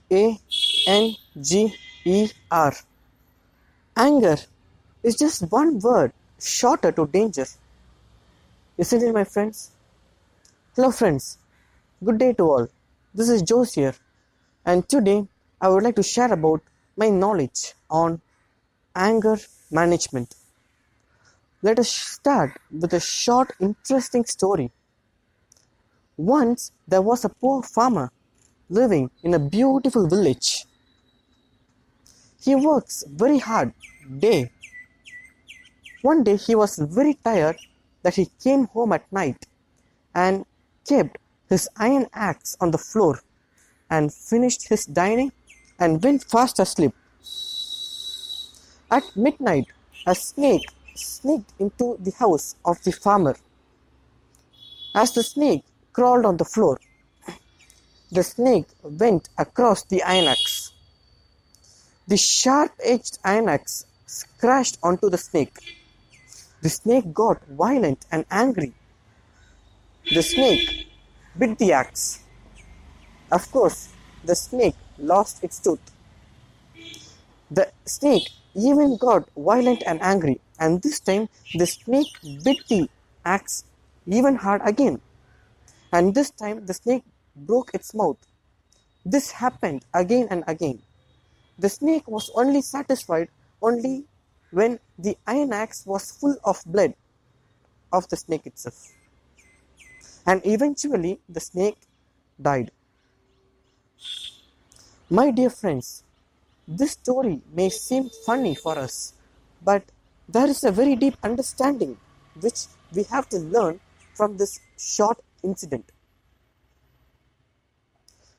A-N-G-E-R. Anger is just one word shorter to danger. Isn't it, my friends? Hello, friends. Good day to all. This is Jose here, and today I would like to share about my knowledge on anger management. Let us start with a short, interesting story. Once there was a poor farmer living in a beautiful village. He works very hard day. One day he was very tired that he came home at night and kept his iron axe on the floor and finished his dining and went fast asleep. At midnight, a snake sneaked into the house of the farmer. As the snake crawled on the floor, the snake went across the iron axe. The sharp-edged iron axe scratched onto the snake. The snake got violent and angry. The snake bit the axe. Of course, the snake lost its tooth. The snake even got violent and angry, and this time the snake bit the axe even hard again. And this time the snake broke its mouth. This happened again and again. The snake was only satisfied only when the iron axe was full of blood of the snake itself. And eventually the snake died. My dear friends, this story may seem funny for us, but there is a very deep understanding which we have to learn from this short incident.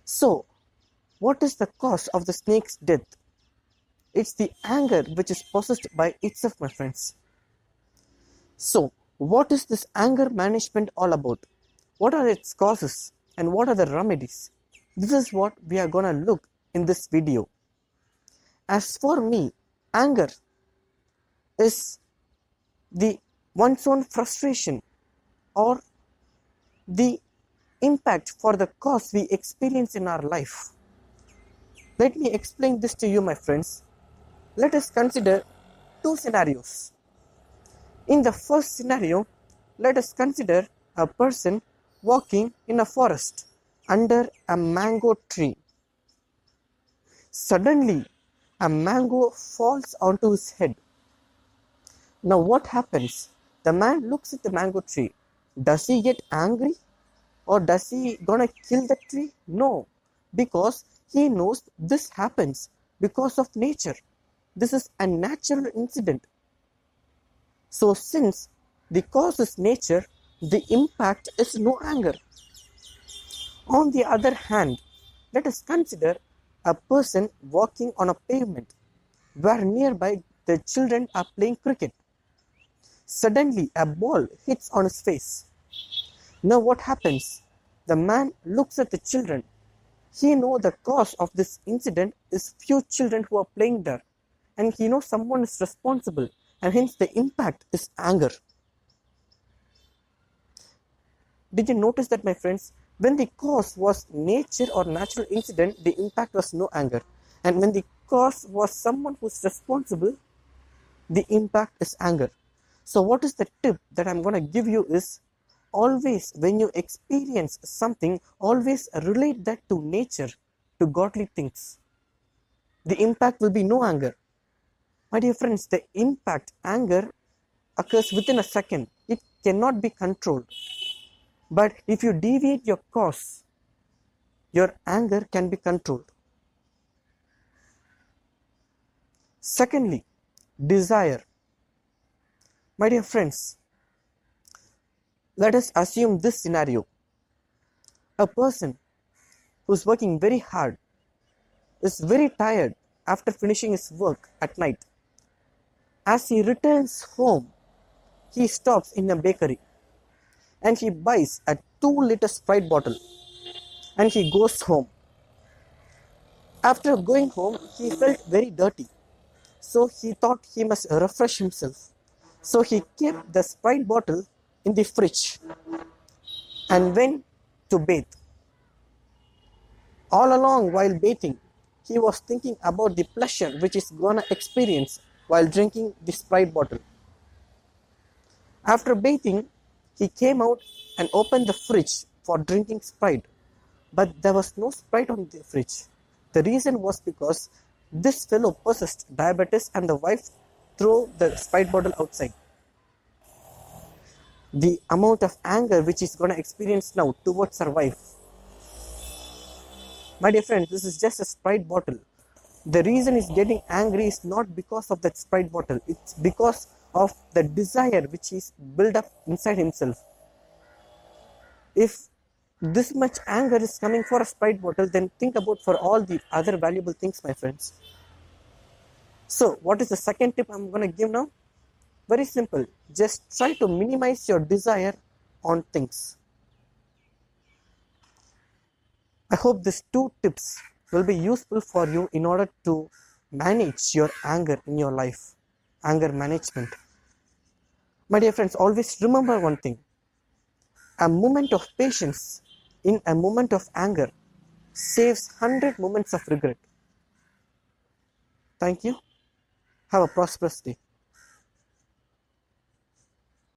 So, what is the cause of the snake's death? It's the anger which is possessed by itself, my friends. So, what is this anger management all about? What are its causes and what are the remedies? This is what we are going to look in this video. As for me, anger is the one's own frustration or the impact for the cause we experience in our life. Let me explain this to you, my friends. Let us consider two scenarios. In the first scenario, let us consider a person walking in a forest under a mango tree. Suddenly, a mango falls onto his head. Now what happens? The man looks at the mango tree. Does he get angry? Or does he gonna kill the tree? No, because he knows this happens because of nature. This is a natural incident. So since the cause is nature, the impact is no anger. On the other hand, let us consider a person walking on a pavement where nearby the children are playing cricket. Suddenly a ball hits on his face. Now what happens? The man looks at the children. He knows the cause of this incident is few children who are playing there. And he knows someone is responsible. And hence the impact is anger. Did you notice that, my friends? When the cause was nature or natural incident, the impact was no anger. And when the cause was someone who is responsible, the impact is anger. So what is the tip that I'm going to give you is, always when you experience something, always relate that to nature, to godly things. The impact will be no anger. My dear friends, the impact, anger, occurs within a second. It cannot be controlled. But if you deviate your cause, your anger can be controlled. Secondly, desire. My dear friends, let us assume this scenario. A person who is working very hard is very tired after finishing his work at night. As he returns home, he stops in a bakery and he buys a 2-liter Sprite bottle and he goes home. After going home, he felt very dirty. So he thought he must refresh himself. So he kept the Sprite bottle in the fridge and went to bathe. All along while bathing, he was thinking about the pleasure which he's gonna experience while drinking the Sprite bottle. After bathing, he came out and opened the fridge for drinking Sprite, but there was no Sprite on the fridge. The reason was because this fellow possessed diabetes and the wife threw the Sprite bottle outside. The amount of anger which he's going to experience now towards her wife. My dear friends, this is just a Sprite bottle. The reason he's getting angry is not because of that Sprite bottle. It's because of the desire which he's built up inside himself. If this much anger is coming for a Sprite bottle, then think about for all the other valuable things, my friends. So, what is the second tip I'm going to give now? Very simple. Just try to minimize your desire on things. I hope these two tips will be useful for you in order to manage your anger in your life. Anger management. My dear friends, always remember one thing. A moment of patience in a moment of anger saves 100 moments of regret. Thank you. Have a prosperous day.